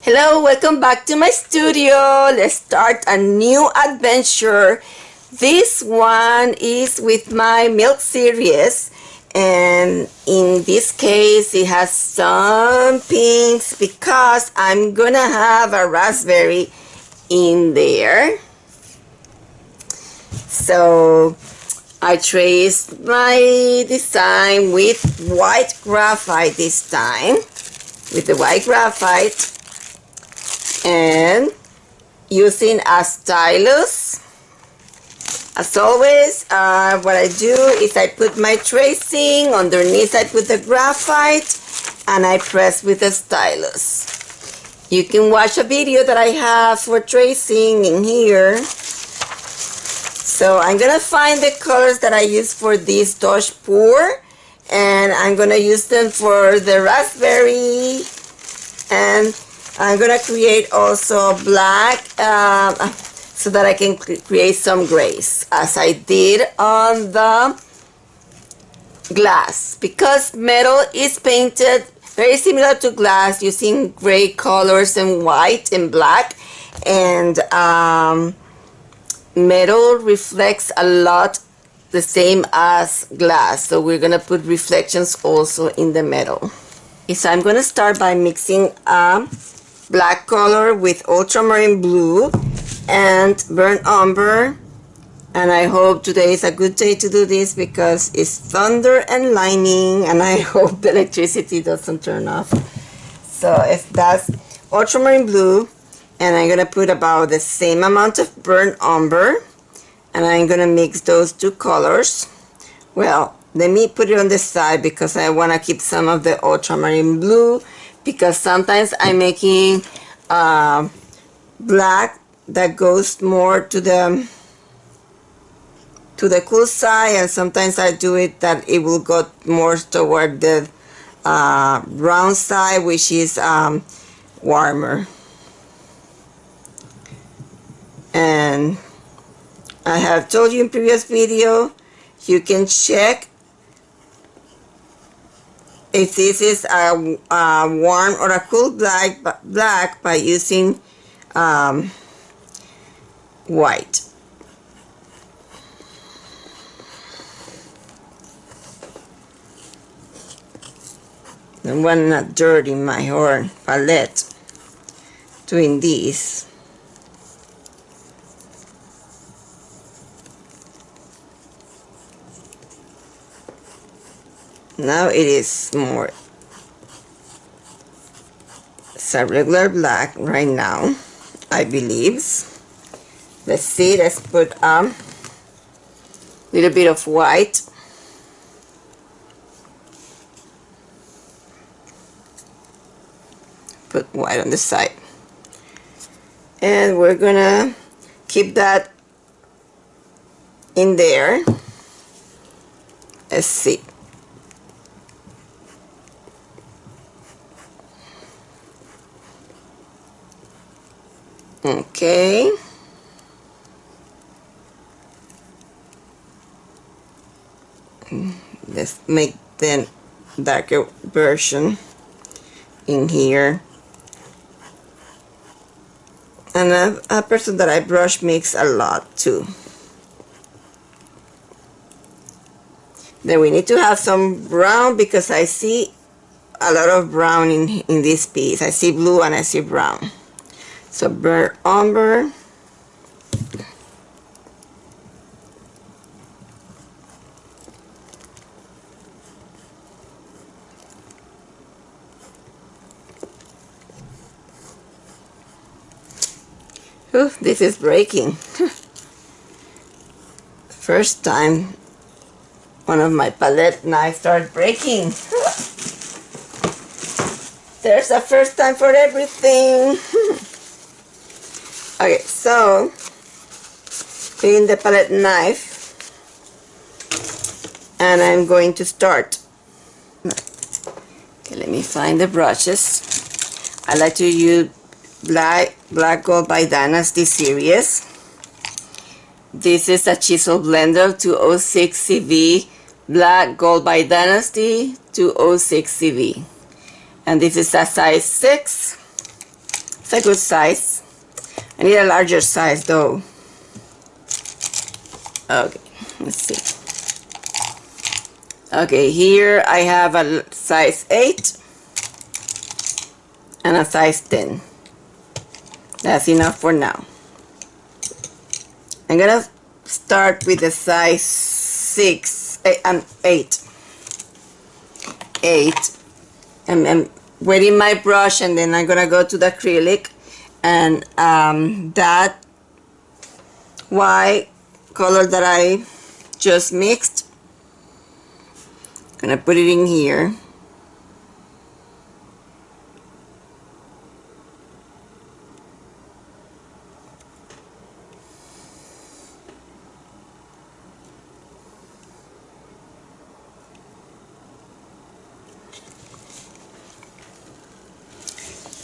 Hello, welcome back to my studio. Let's start a new adventure. This one is with my milk series, and in this case it has some pinks because I'm gonna have a raspberry in there. So I traced my design with white graphite this time, with the white graphite, and using a stylus. As always, what I do is I put my tracing underneath. I put the graphite and I press with the stylus. You can watch a video that I have for tracing in here. So I'm gonna find the colors that I use for this Touch Pour, and I'm gonna use them for the raspberry, and I'm gonna create also black so that I can create some grays, as I did on the glass, because metal is painted very similar to glass using gray colors and white and black, and metal reflects a lot the same as glass, so we're gonna put reflections also in the metal. So I'm gonna start by mixing black color with ultramarine blue and burnt umber, and I hope today is a good day to do this because it's thunder and lightning, and I hope the electricity doesn't turn off. So if that's ultramarine blue, and I'm gonna put about the same amount of burnt umber, and I'm gonna mix those two colors. Well, let me put it on the side because I want to keep some of the ultramarine blue, because sometimes I'm making black that goes more to the cool side, and sometimes I do it that it will go more toward the brown side, which is warmer. And I have told you in previous video, you can check if this is a warm or a cool black by using white. I want not dirty my whole palette doing this. Now it is more, it's a regular black right now, I believe. Let's see, let's put a little bit of white. Put white on the side. And we're gonna keep that in there. Let's see. Okay. Let's make the darker version in here. And a person that I brush mix a lot too. Then we need to have some brown, because I see a lot of brown in this piece. I see blue and I see brown. So burnt umber, ooh, this is breaking. First time one of my palette knives started breaking. There's a first time for everything. Okay, so clean the palette knife, and I'm going to start. Okay, let me find the brushes. I like to use Black Gold by Dynasty series. This is a chisel blender 206 CV, Black Gold by Dynasty 206 CV, and this is a size 6. It's a good size. I need a larger size though. Okay, let's see. Okay, here I have a size 8 and a size 10. That's enough for now. I'm gonna start with the size 8. And I'm wetting my brush, and then I'm gonna go to the acrylic, and that white color that I just mixed, gonna put it in here.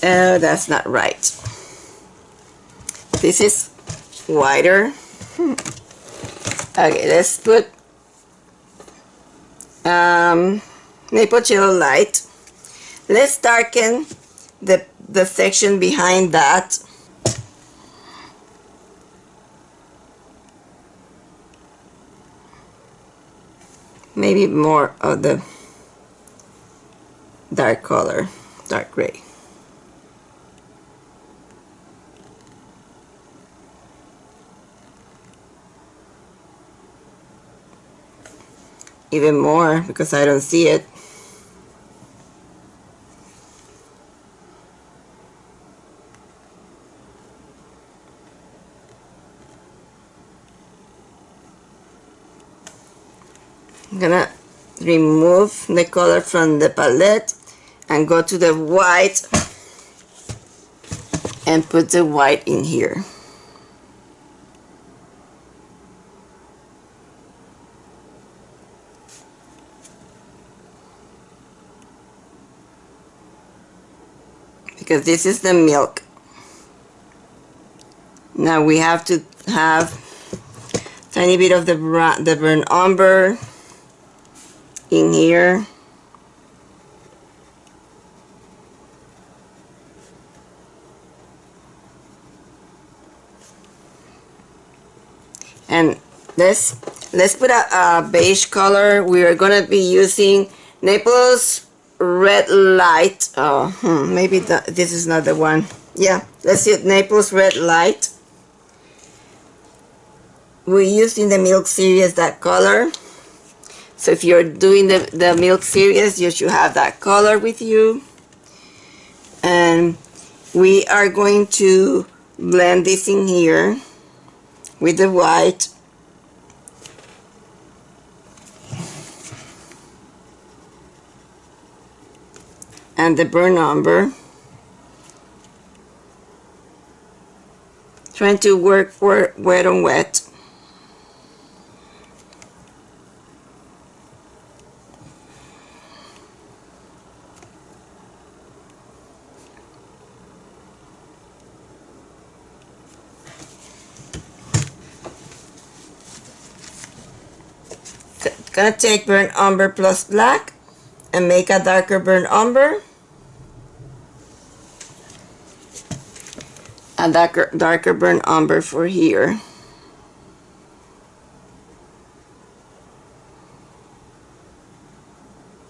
Oh, that's not right. This is wider. Okay, let's put maple cello light. Let's darken the section behind that. Maybe more of the dark color, dark gray. Even more, because I don't see it. I'm gonna remove the color from the palette and go to the white and put the white in here. Because this is the milk. Now we have to have a tiny bit of the burnt umber in here. And let's put a beige color. We are gonna be using Naples Red Light. Oh, maybe this is not the one. Yeah, let's use Naples Red Light. We used in the milk series that color. So if you're doing the milk series, you should have that color with you. And we are going to blend this in here with the white. And the burnt umber. Trying to work for wet on wet. Gonna take burnt umber plus black and make a darker burnt umber. A darker burnt umber for here.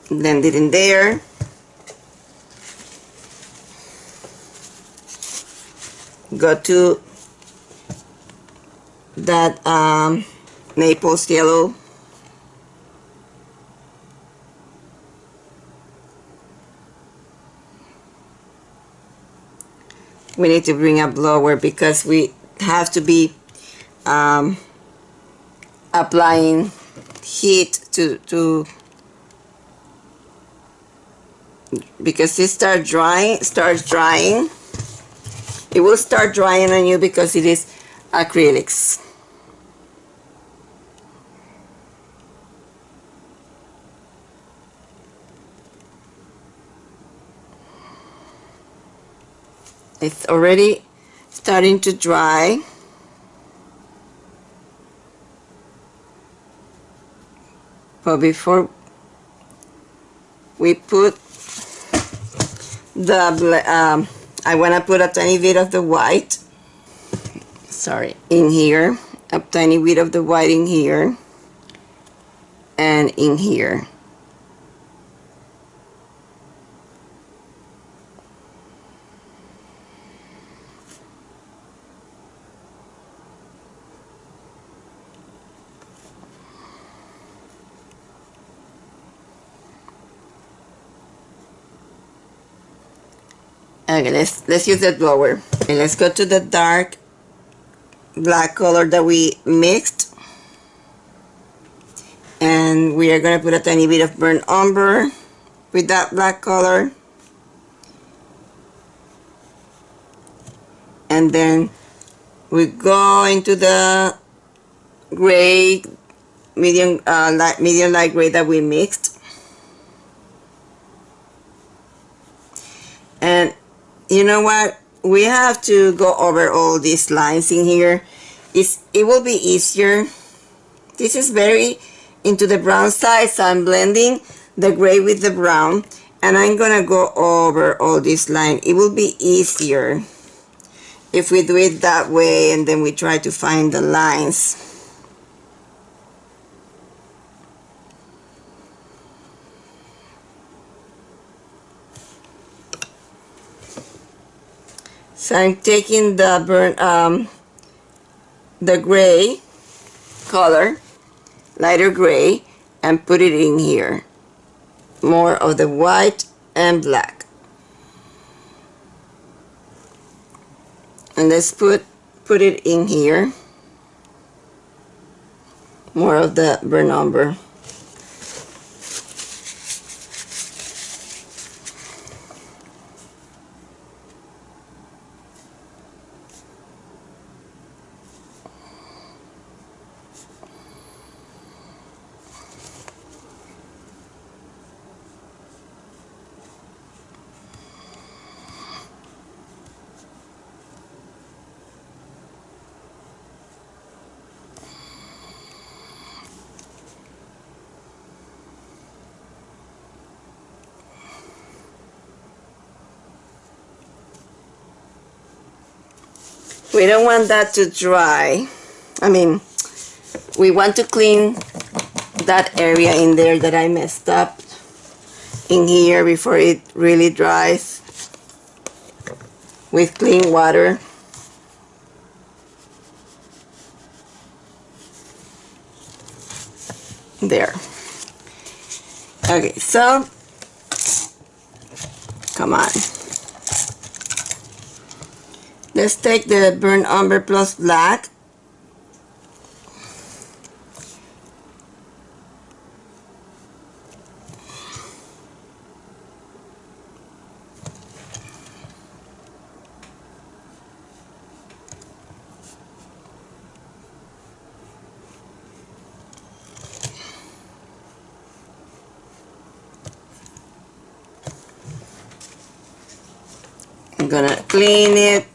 Blend it in there. Go to that Naples yellow. We need to bring a blower because we have to be applying heat to because it starts drying. It will start drying on you because it is acrylics. It's already starting to dry. But before we put the I want to put a tiny bit of the white, sorry, in here, a tiny bit of the white in here, and in here. Okay, let's use the blower. Okay, let's go to the dark black color that we mixed, and we are going to put a tiny bit of burnt umber with that black color, and then we go into the gray, medium light gray that we mixed. And you know what, we have to go over all these lines in here. It will be easier. This is very into the brown side, so I'm blending the gray with the brown, and I'm gonna go over all this line. It will be easier if we do it that way, and then we try to find the lines. So I'm taking the gray color, lighter gray, and put it in here. More of the white and black. And let's put it in here. More of the burnt umber. We don't want that to dry. I mean, we want to clean that area in there that I messed up in here before it really dries with clean water. There. Okay, so come on. Let's take the burnt umber plus black. I'm gonna clean it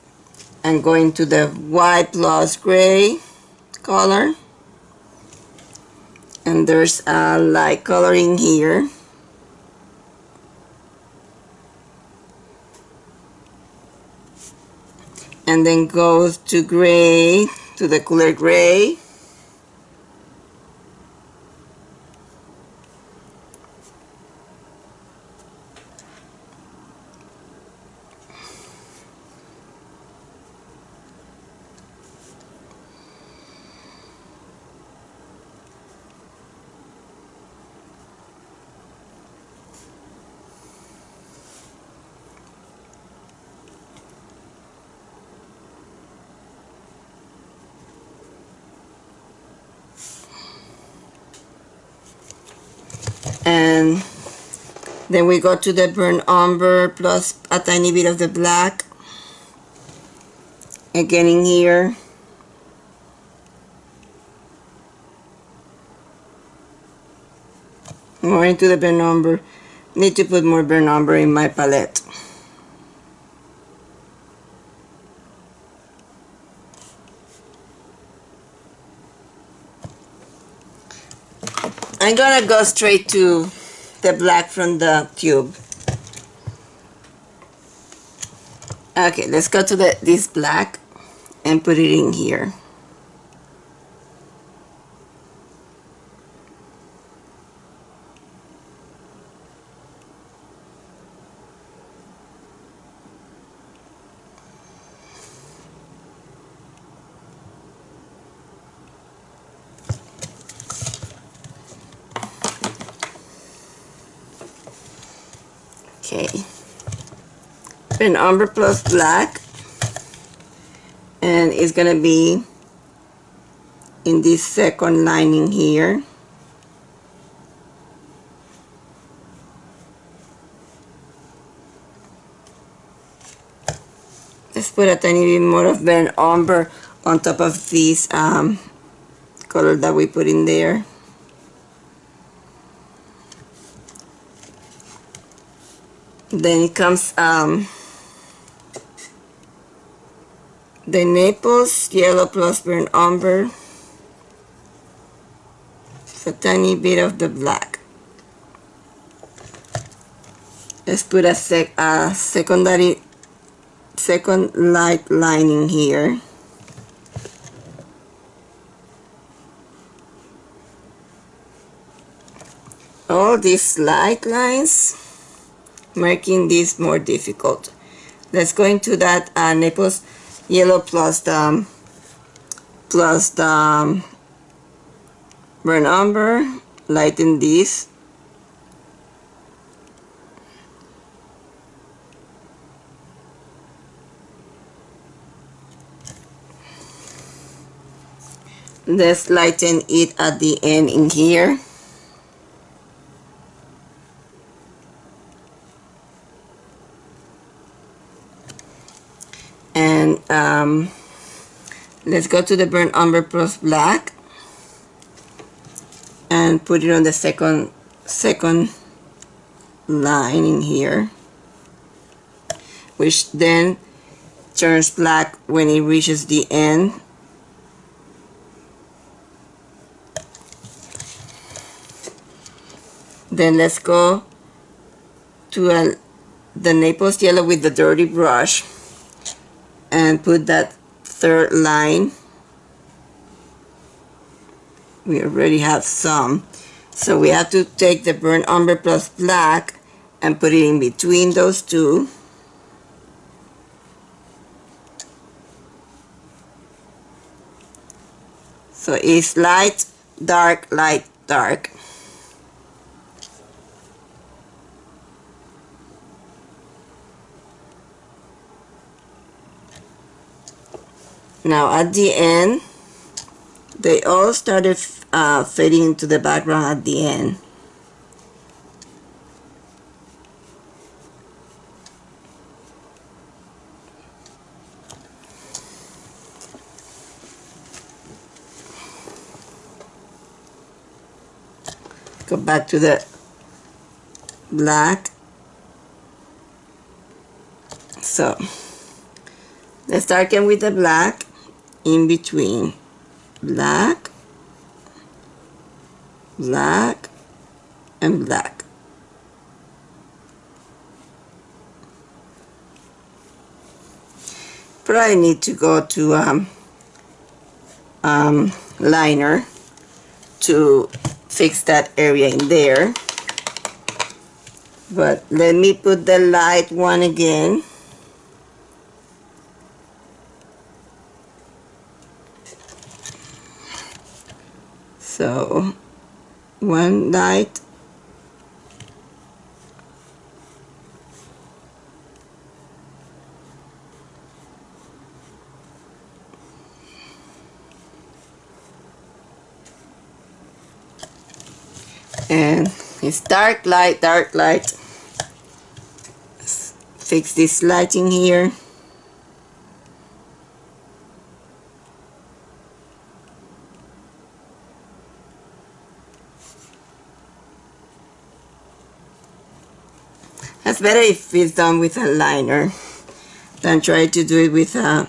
and go into the white plus gray color, and there's a light color in here, and then goes to gray, to the cooler gray, and then we go to the burnt umber plus a tiny bit of the black again in here, more into the burnt umber. Need to put more burnt umber in my palette. I'm gonna go straight to the black from the tube. Okay, let's go to this black and put it in here. Okay, burnt umber plus black, and it's gonna be in this second lining here. Let's put a tiny bit more of burnt umber on top of this color that we put in there. Then it comes the Naples yellow plus burnt umber. It's a tiny bit of the black. Let's put a second light lining here. All these light lines making this more difficult. Let's go into that Naples yellow plus the burnt umber, lighten this. Let's lighten it at the end in here. And let's go to the burnt umber plus black and put it on the second line in here, which then turns black when it reaches the end. Then let's go to the Naples yellow with the dirty brush and put that third line. We already have some, so we have to take the burnt umber plus black and put it in between those two. So it's light, dark, light, dark. Now at the end, they all started fading into the background at the end. Go back to the black. So let's darken with the black in between. Black, black, and black. Probably need to go to liner to fix that area in there, but let me put the light one again. So one light, and it's dark light, dark light. Let's fix this lighting here. It's better if it's done with a liner than try to do it with a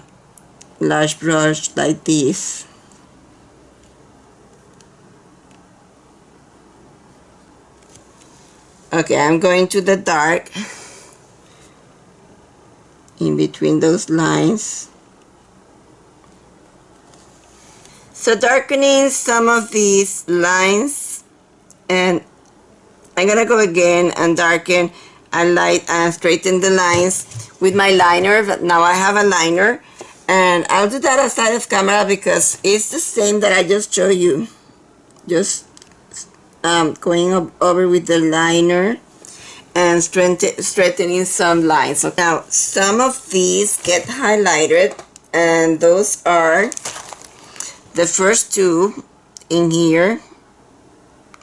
large brush like this. Okay, I'm going to the dark in between those lines. So darkening some of these lines, and I'm gonna go again and darken and light and straighten the lines with my liner. But now I have a liner, and I'll do that outside of camera because it's the same that I just showed you. Just going over with the liner and straightening some lines. So now some of these get highlighted, and those are the first two in here.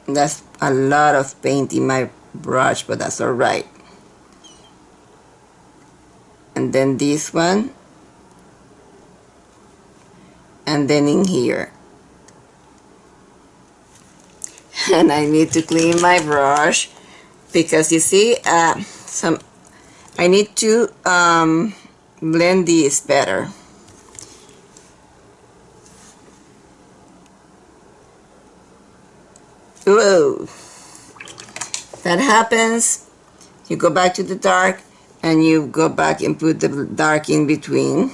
That's a lot of paint in my brush, but that's all right. And then this one, and then in here. And I need to clean my brush because you see, I need to blend these better. Whoa, that happens. You go back to the dark and you go back and put the dark in between.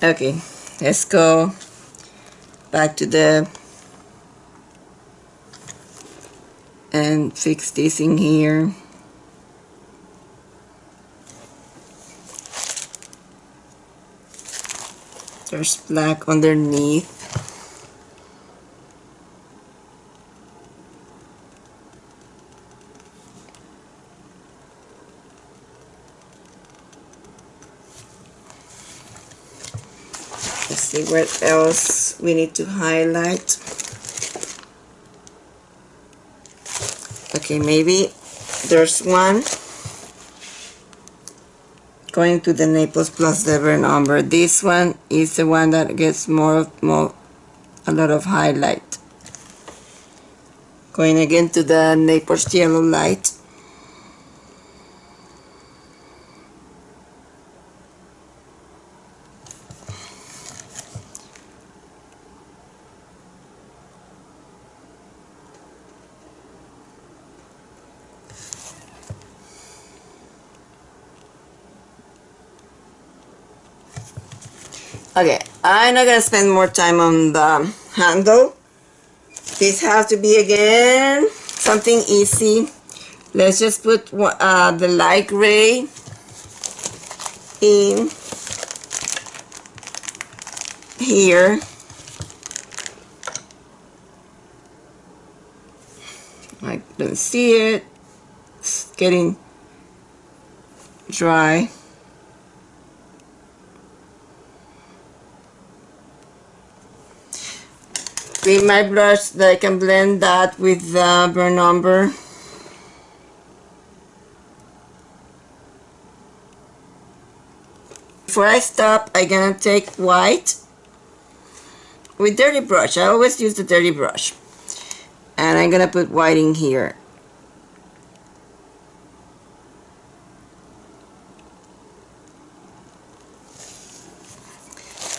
Okay, let's go back to the and fix this in here. There's black underneath. Let's see what else we need to highlight. Okay, maybe there's one going to the Naples plus the burnt umber. This one is the one that gets a lot of highlight. Going again to the Naples yellow light. Okay, I'm not gonna spend more time on the handle. This has to be again something easy. Let's just put the light gray in here. I don't see it. It's getting dry. With my brush that I can blend that with the burnt umber. Before I stop, I'm gonna take white with dirty brush. I always use the dirty brush. And I'm gonna put white in here.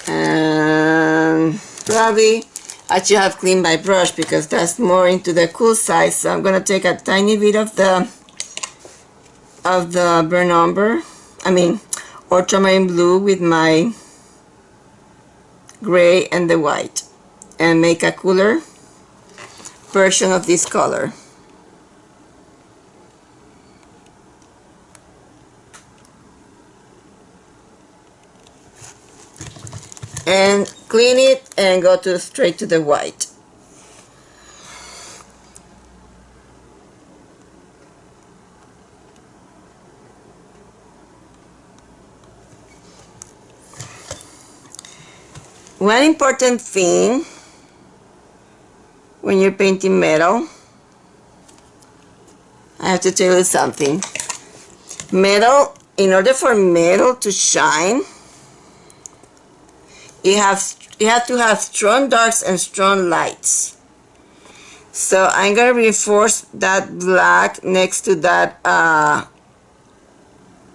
And probably I should have cleaned my brush because that's more into the cool side. So I'm gonna take a tiny bit of the burnt umber, ultramarine blue with my gray and the white, and make a cooler version of this color. And clean it and go straight to the white. One important thing when you're painting metal I have to tell you something. Metal, in order for metal to shine, it has to have strong darks and strong lights. So I'm going to reinforce that black next to that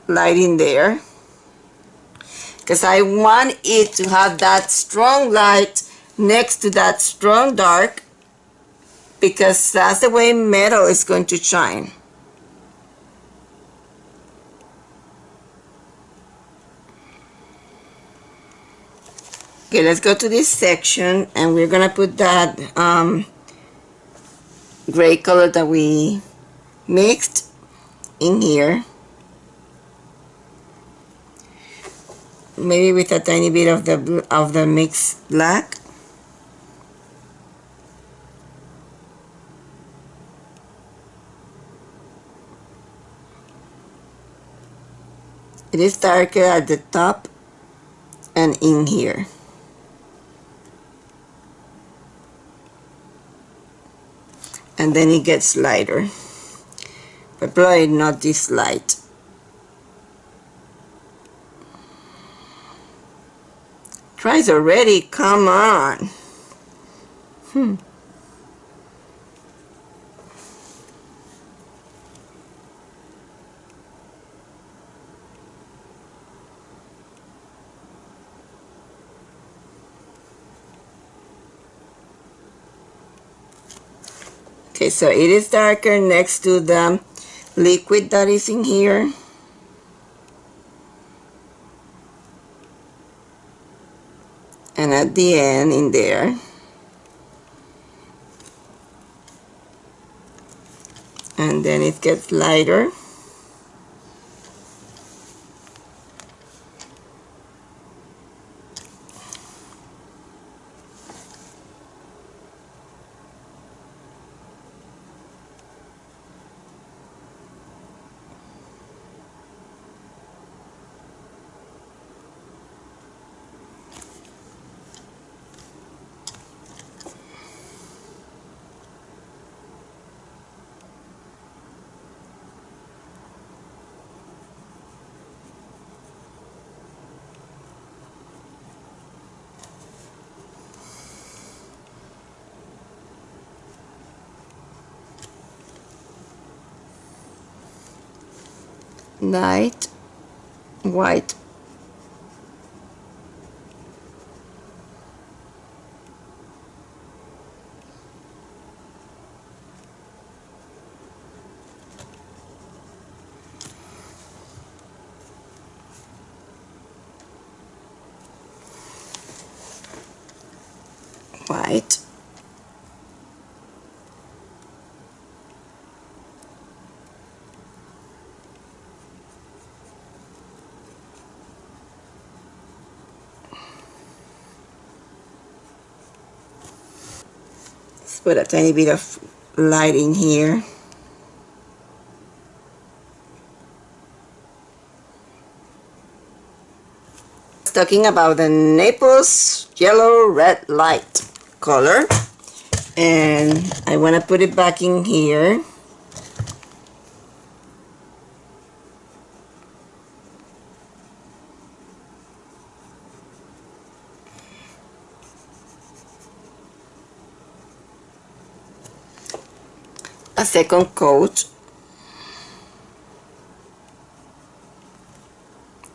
light in there, because I want it to have that strong light next to that strong dark, because that's the way metal is going to shine. Okay, let's go to this section, and we're gonna put that gray color that we mixed in here, maybe with a tiny bit of the mixed black. It is darker at the top and in here. And then it gets lighter, but probably not this light. Tries already, come on. Okay, so it is darker next to the liquid that is in here. And at the end in there. And then it gets lighter. Light white. White. Let's put a tiny bit of light in here. Talking about the Naples yellow red light color, and I want to put it back in here. A second coat.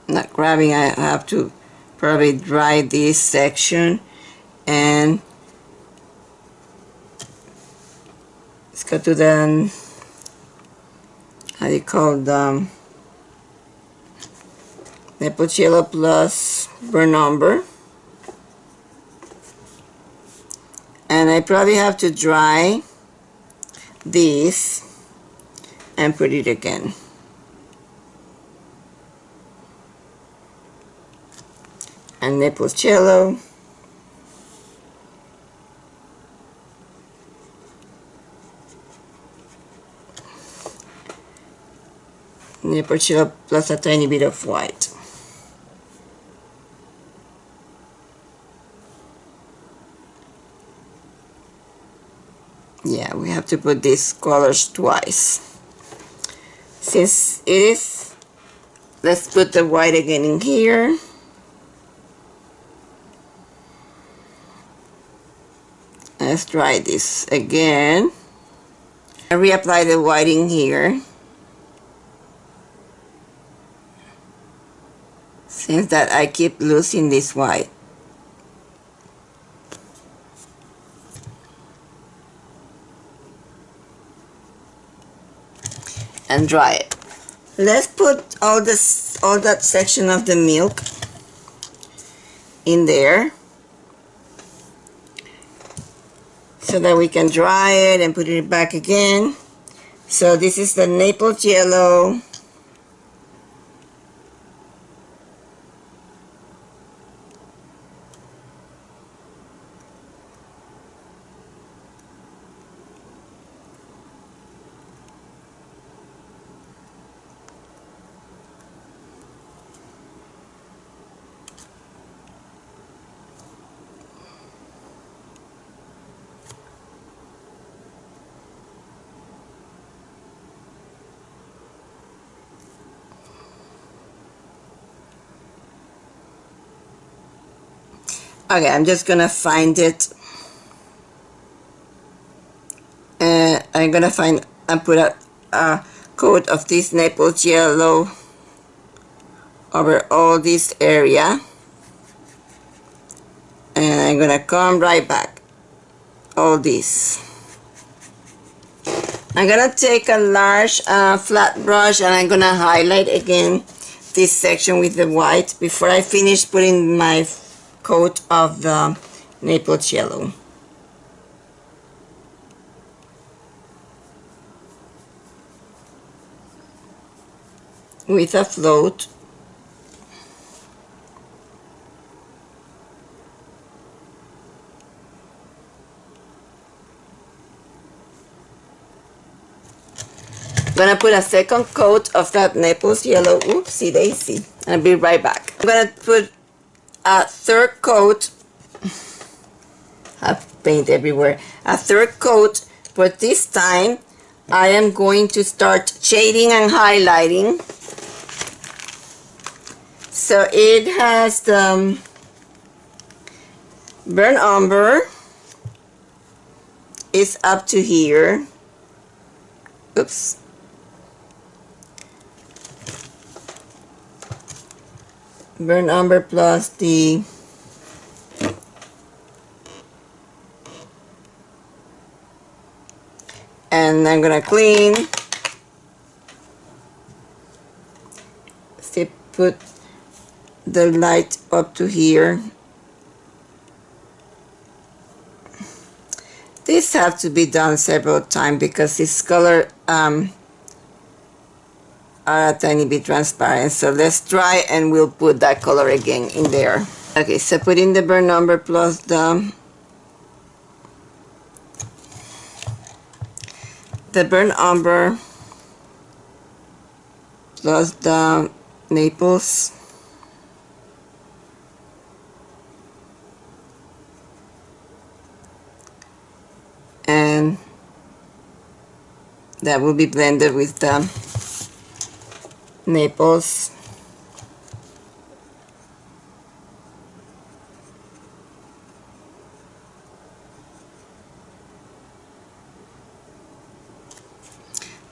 Not grabbing, I have to probably dry this section, and let's go to the, how do you call them, Naples Yellow plus burn umber, and I probably have to dry this and put it again. And Naples Yellow, Naples Yellow plus a tiny bit of white. Yeah, we have to put these colors twice. Since it is, let's put the white again in here. Let's try this again. I reapply the white in here. Since that I keep losing this white. And dry it. Let's put all that section of the milk in there so that we can dry it and put it back again. So this is the Naples yellow, okay, I'm just gonna find it, and I'm gonna find and put a coat of this Naples yellow over all this area, and I'm gonna come right back all this. I'm gonna take a large flat brush and I'm gonna highlight again this section with the white before I finish putting my coat of the Naples yellow. With a float. I'm gonna put a second coat of that Naples yellow. Oopsie daisy. I'll be right back. I'm gonna put a third coat. I have paint everywhere. A third coat, but this time I am going to start shading and highlighting. So it has the burnt umber is up to here. Oops. Burnt umber plus the and I'm gonna clean. See, put the light up to here. This have to be done several times because this color are a tiny bit transparent. So let's try and we'll put that color again in there. Okay, so put in the burnt umber plus the burnt umber plus the Naples. And that will be blended with the Naples.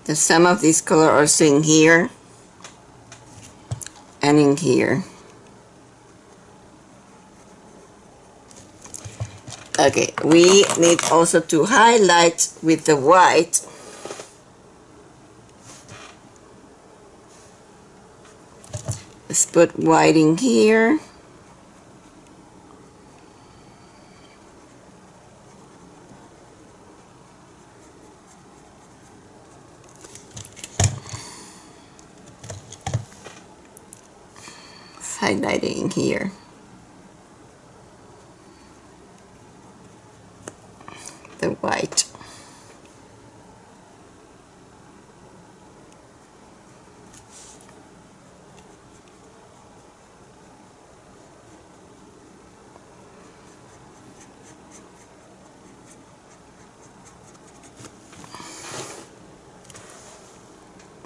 There's some of this color also in here and in here. Okay, we need also to highlight with the white. Let's put white in here. Highlighting here. The white.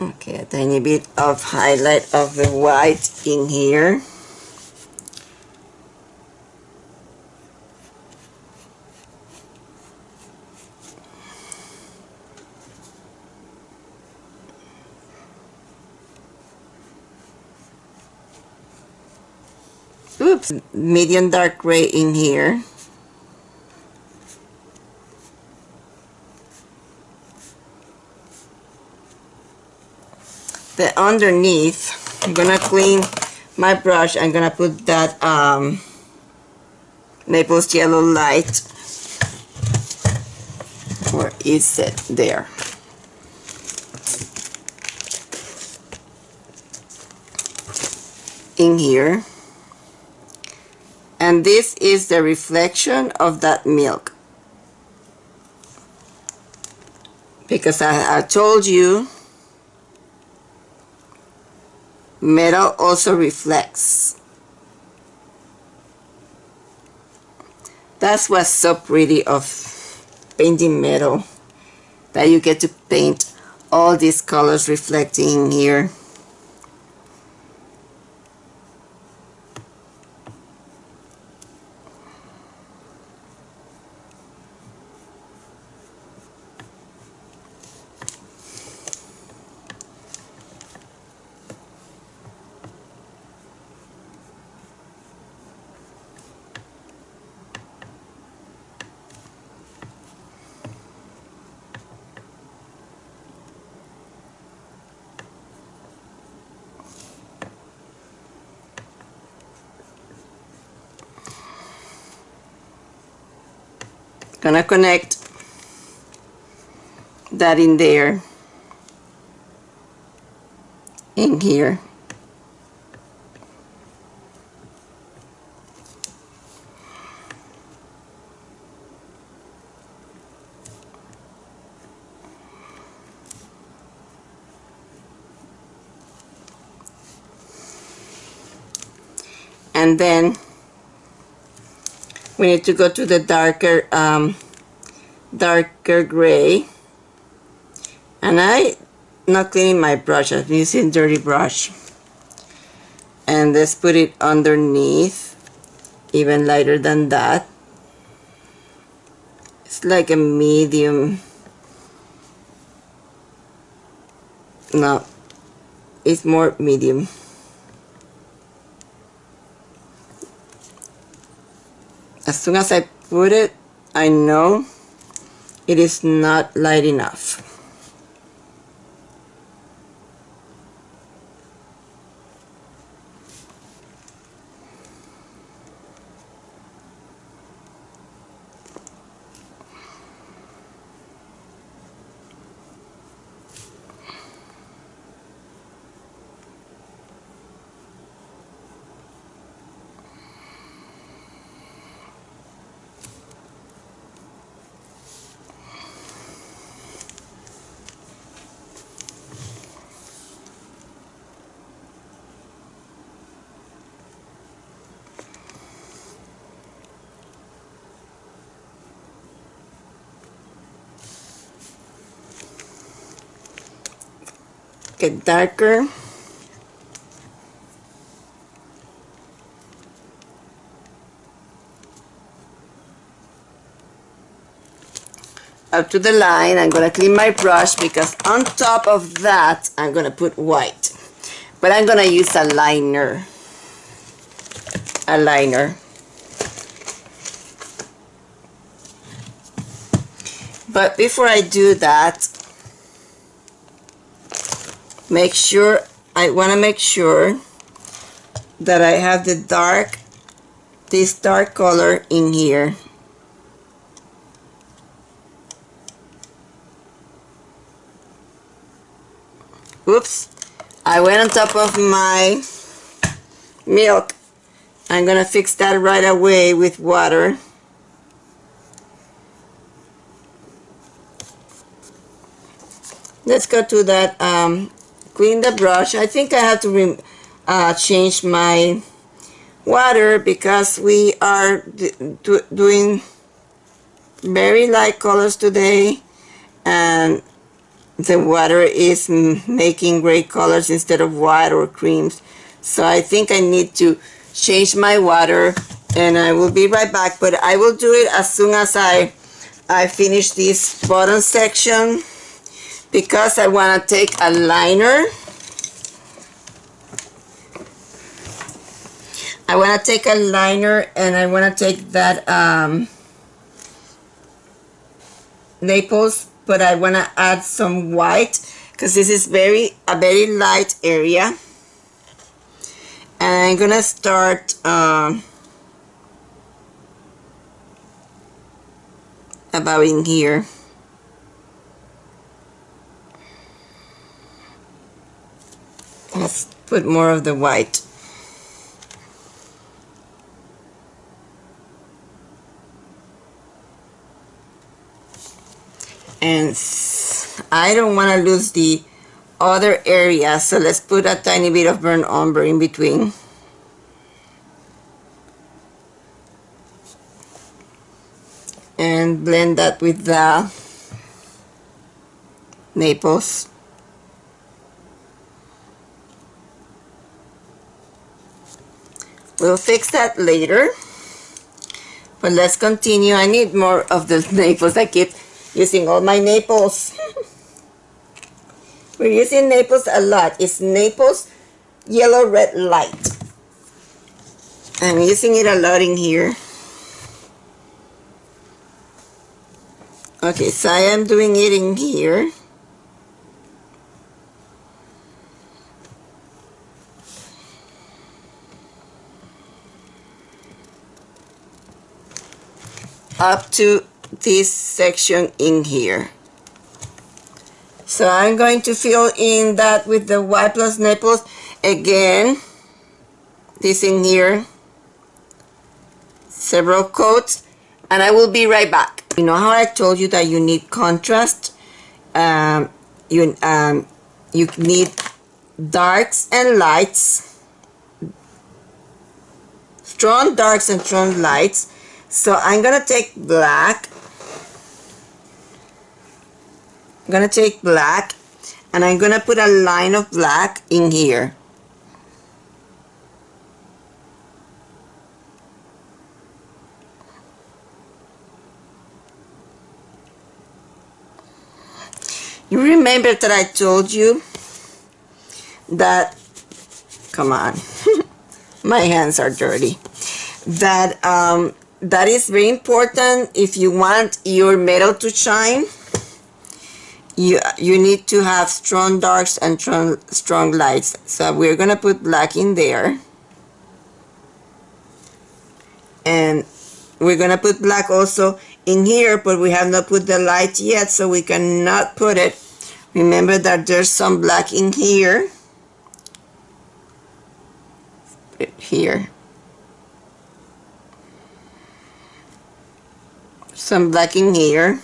Okay, a tiny bit of highlight of the white in here. Oops, medium dark gray in here. The underneath, I'm gonna clean my brush. I'm gonna put that Naples yellow light. Where is it? There. In here. And this is the reflection of that milk. Because I told you, metal also reflects. That's what's so pretty of painting metal, that you get to paint all these colors reflecting here. Gonna connect that in there, in here. And then we need to go to the darker gray, and I'm not cleaning my brush, I'm using dirty brush, and let's put it underneath, even lighter than that. It's like a medium, no, it's more medium. As soon as I put it, I know it is not light enough. Get darker. Up to the line. I'm gonna clean my brush because on top of that I'm gonna put white, but I'm gonna use a liner. But before I do that, I want to make sure that I have this dark color in here. Oops, I went on top of my milk. I'm gonna fix that right away with water. Let's go to that, clean the brush. I think I have to change my water because we are doing very light colors today, and the water is making gray colors instead of white or creams. So I think I need to change my water, and I will be right back, but I will do it as soon as I finish this bottom section, because I want to take a liner. I want to take a liner, and I want to take that Naples, but I want to add some white because this is a very light area. And I'm gonna start about in here. Let's put more of the white. And I don't want to lose the other area, so let's put a tiny bit of burnt umber in between. And blend that with the Naples. We'll fix that later, but let's continue. I need more of the Naples. I keep using all my Naples. We're using Naples a lot. It's Naples Yellow Red Light. I'm using it a lot in here. Okay, so I am doing it in here. Up to this section in here. So I'm going to fill in that with the white plus Naples again. This in here. Several coats, and I will be right back. You know how I told you that you need contrast? You need darks and lights, strong darks and strong lights. So I'm gonna take black. I'm gonna take black, and I'm gonna put a line of black in here. You remember that I told you that, come on, my hands are dirty, that that is very important. If you want your metal to shine, you need to have strong darks and strong lights. So we're gonna put black in there, and we're gonna put black also in here, but we have not put the light yet, so we cannot put it. Remember that there's some black in here. Put it here. Some black in here.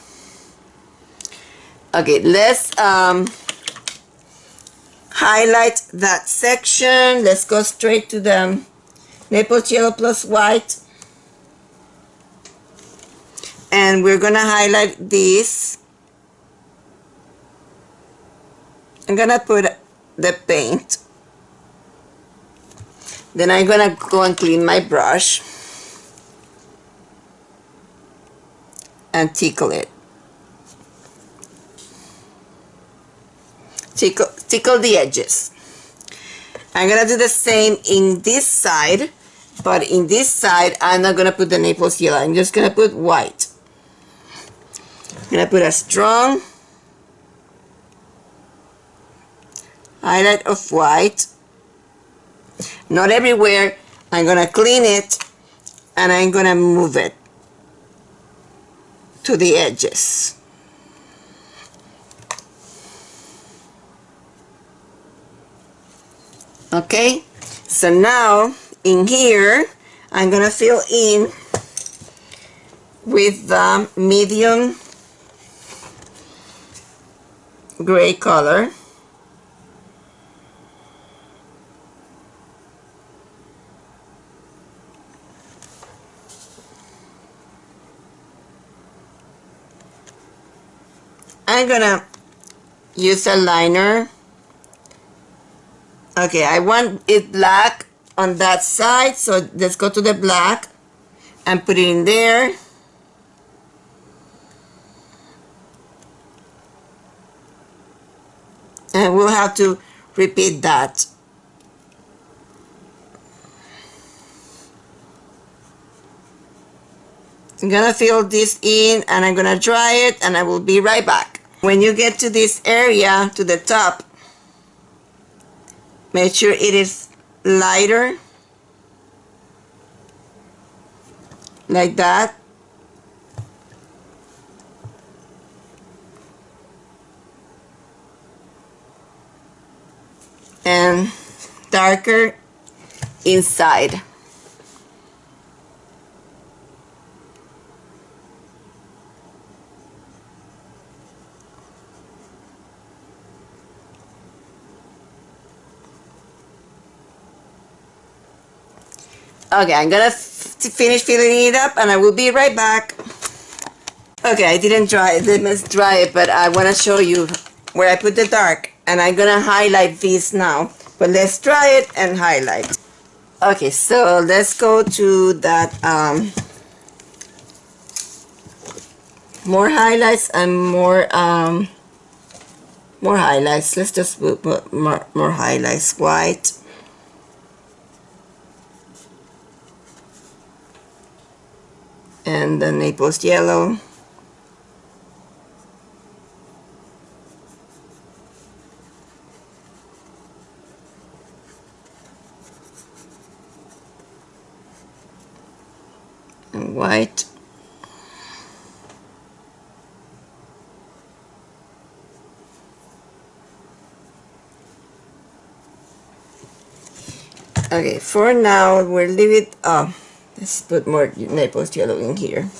Okay, let's highlight that section. Let's go straight to the Naples Yellow plus white. And we're gonna highlight this. I'm gonna put the paint. Then I'm gonna go and clean my brush and tickle it. Tickle the edges. I'm gonna do the same in this side, but in this side I'm not gonna put the Naples yellow. I'm just gonna put white. I'm gonna put a strong highlight of white. Not everywhere. I'm gonna clean it, and I'm gonna move it to the edges. Okay, so now in here I'm gonna fill in with the medium gray color. I'm gonna use a liner. Okay, I want it black on that side, so let's go to the black and put it in there. And we'll have to repeat that. I'm gonna fill this in and I'm gonna dry it and I will be right back. When you get to this area, to the top, make sure it is lighter, like that. And darker inside. Okay, I'm gonna finish filling it up and I will be right back. Okay, I didn't dry it, but I want to show you where I put the dark, and I'm gonna highlight this now. But let's dry it and highlight. Okay, so let's go to that more highlights and more highlights. Let's just put more highlights. White. And the Naples yellow. And white. Okay, for now we'll leave it. Let's put more Naples yellow in here.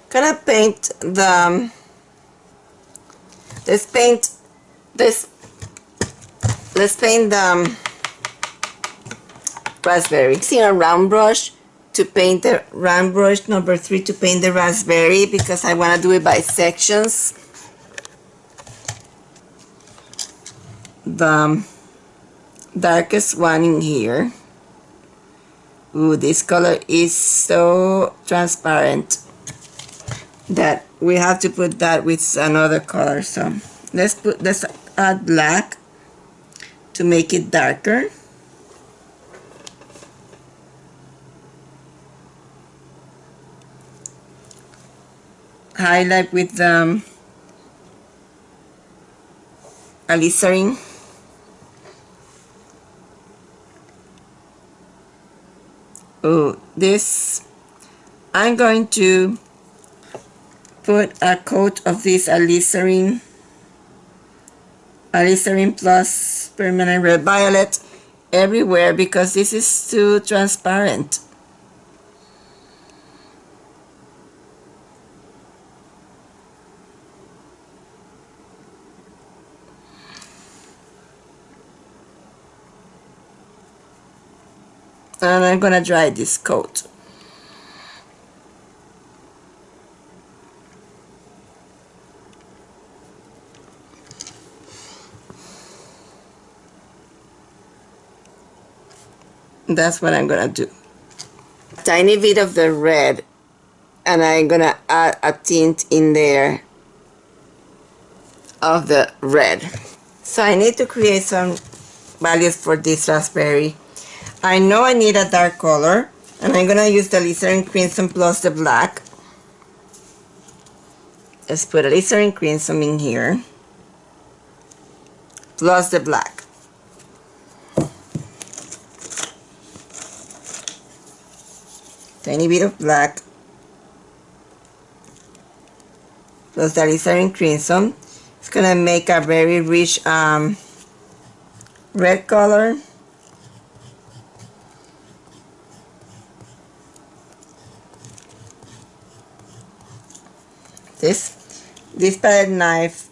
Gonna paint the let's paint the raspberry. Using a round brush to paint the round brush number 3 to paint the raspberry, because I want to do it by sections. The darkest one in here. Ooh, this color is so transparent that we have to put that with another color. So let's add black to make it darker. Highlight with the alizarin. Oh, this I'm going to put a coat of this alizarin plus permanent red violet everywhere, because this is too transparent. And I'm gonna dry this coat. That's what I'm gonna do. A tiny bit of the red, and I'm gonna add a tint in there of the red. So I need to create some values for this raspberry. I know I need a dark color, and I'm gonna use the alizarin crimson plus the black. Let's put alizarin crimson in here plus the black. Tiny bit of black plus the alizarin crimson. It's gonna make a very rich red color. This palette knife,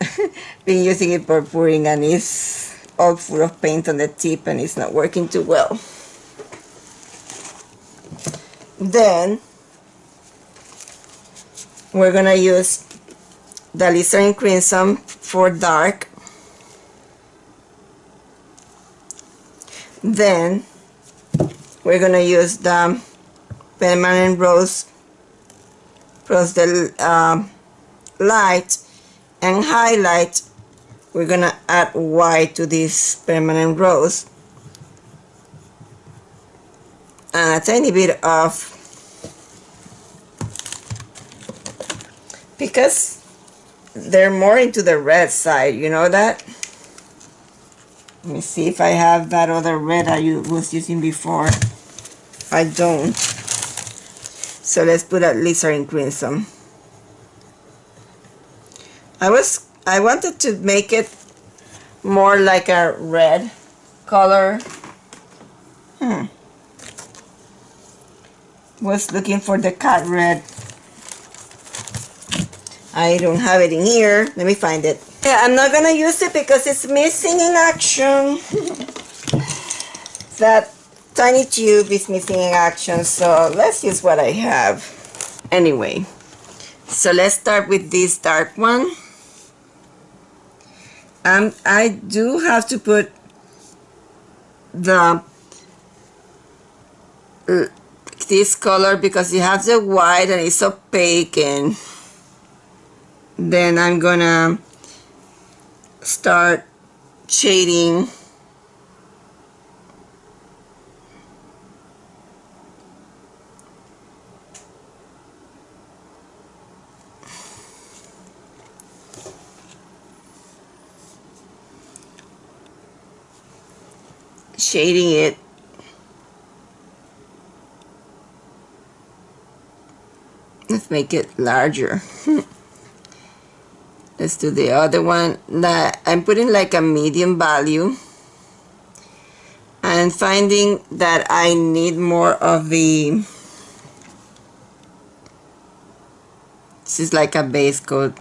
been using it for pouring, and it's all full of paint on the tip and it's not working too well. Then we're gonna use the Alizarin Crimson for dark. Then we're gonna use the Permanent Rose plus the light and highlight. We're gonna add white to this Permanent Rose and a tiny bit of, because they're more into the red side, you know that? Let me see if I have that other red I was using before. I don't. So let's put at least in crimson. I wanted to make it more like a red color. Was looking for the cat red. I don't have it in here. Let me find it. Yeah, I'm not gonna use it because it's missing in action. That tiny tube is missing in action, so let's use what I have. Anyway, so let's start with this dark one. I do have to put the this color because it has the white and it's opaque, and then I'm gonna start shading it. Let's make it larger. Let's do the other one. That I'm putting like a medium value and finding that I need more of the, this is like a base coat,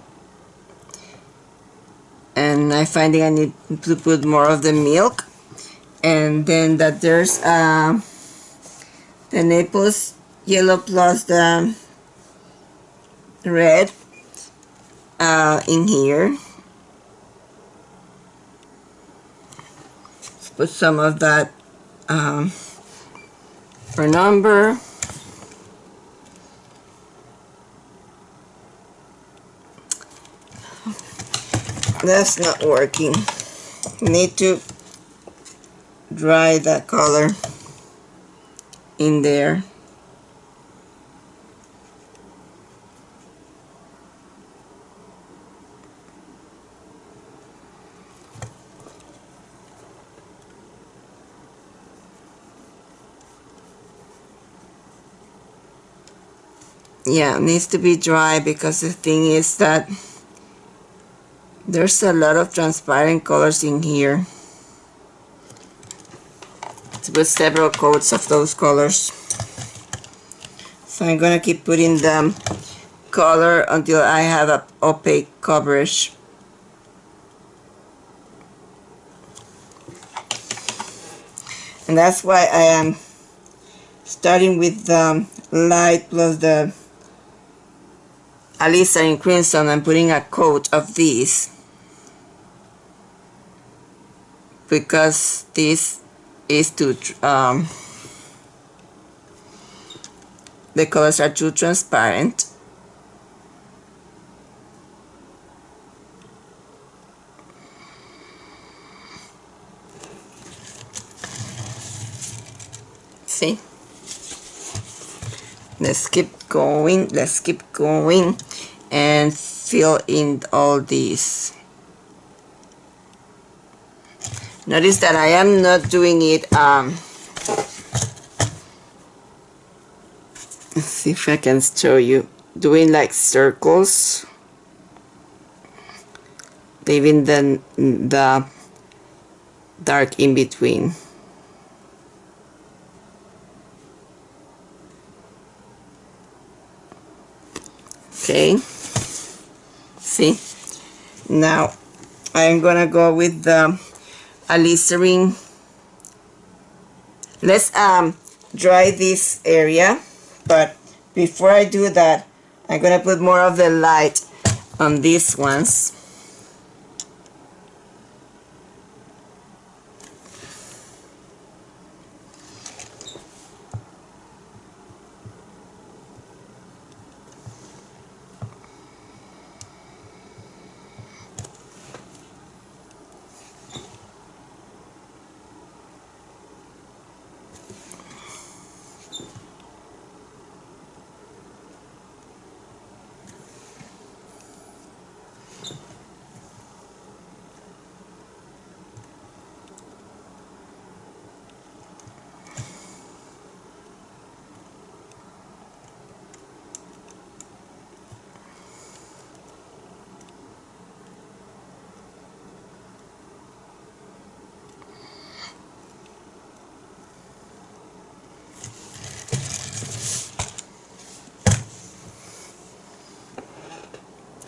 and I'm finding I need to put more of the milk, and then that there's the Naples yellow plus the red in here. Let's put some of that for number. That's not working. Need to dry that color in there. Yeah, it needs to be dry because the thing is that there's a lot of transparent colors in here. To put several coats of those colors. So I'm gonna keep putting the color until I have an opaque coverage. And that's why I am starting with the light plus the Alizarin Crimson. I'm putting a coat of these because this is too the colors are too transparent. See? Let's keep going and fill in all these. Notice that I am not doing it let's see if I can show you, doing like circles, leaving the dark in between. Okay, see, now I'm gonna go with the alizarin. Let's dry this area, but before I do that, I'm gonna put more of the light on these ones.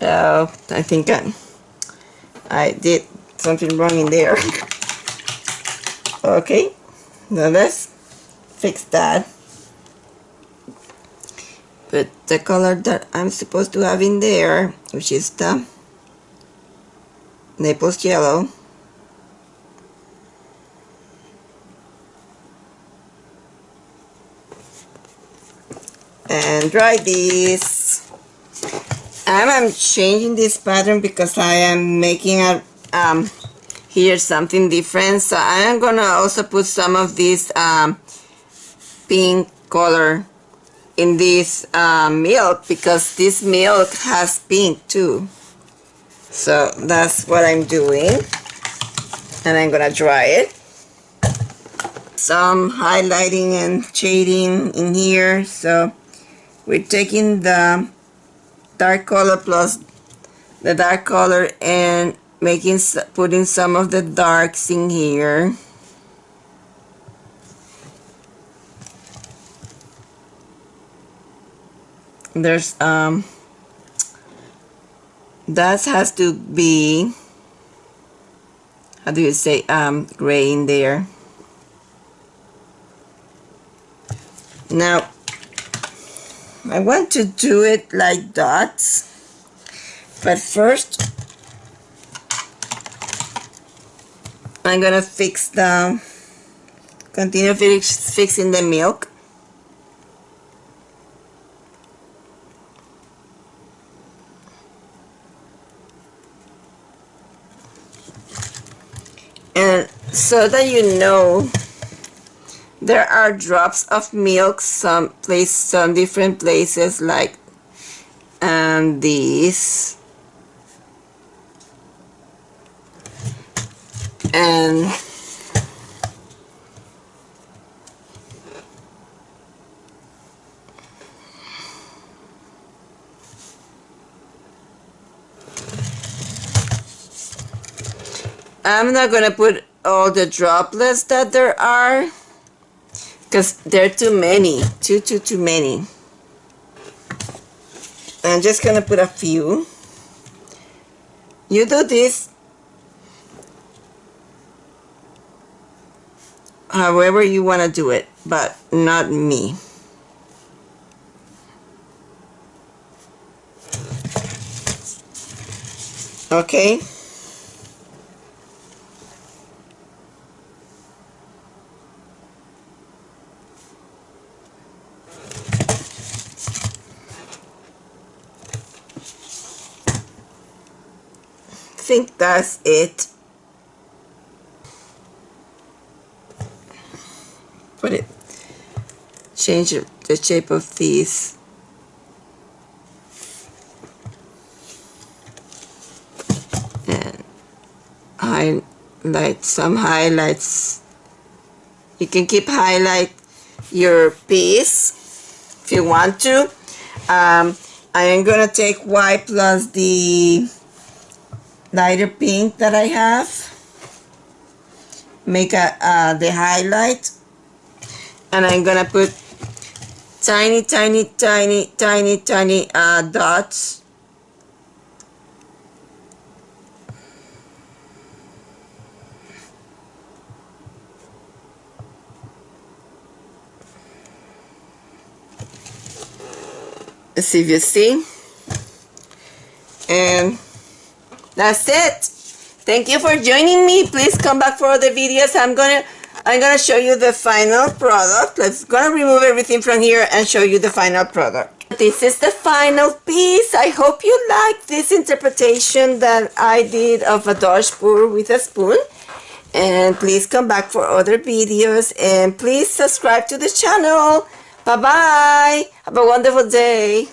Oh, I think I did something wrong in there. Okay, now let's fix that. Put the color that I'm supposed to have in there, which is the Naples yellow. And dry this. I'm changing this pattern because I am making a here something different, so I am gonna also put some of this pink color in this milk, because this milk has pink too. So that's what I'm doing, and I'm gonna dry it. Some highlighting and shading in here, so we're taking the dark color plus the dark color and putting some of the darks in here. There's that has to be, how do you say, gray in there. Now I want to do it like dots, but first I'm gonna continue fixing the milk. And so that you know, there are drops of milk some different places, like these, and I'm not gonna put all the droplets that there are, because they're too many, too many. I'm just gonna put a few. You do this however you want to do it, but not me. Okay. I think that's it. Put it, change the shape of these. And highlight some highlights. You can keep highlight your piece if you want to. I am gonna take white plus the lighter pink that I have. Make the highlight. And I'm gonna put tiny dots. Let's see if you see. And that's it. Thank you for joining me. Please come back for other videos. I'm gonna show you the final product. Let's gonna remove everything from here and show you the final product. This is the final piece. I hope you like this interpretation that I did of a Dutch pour with a spoon. And please come back for other videos. And please subscribe to the channel. Bye-bye. Have a wonderful day.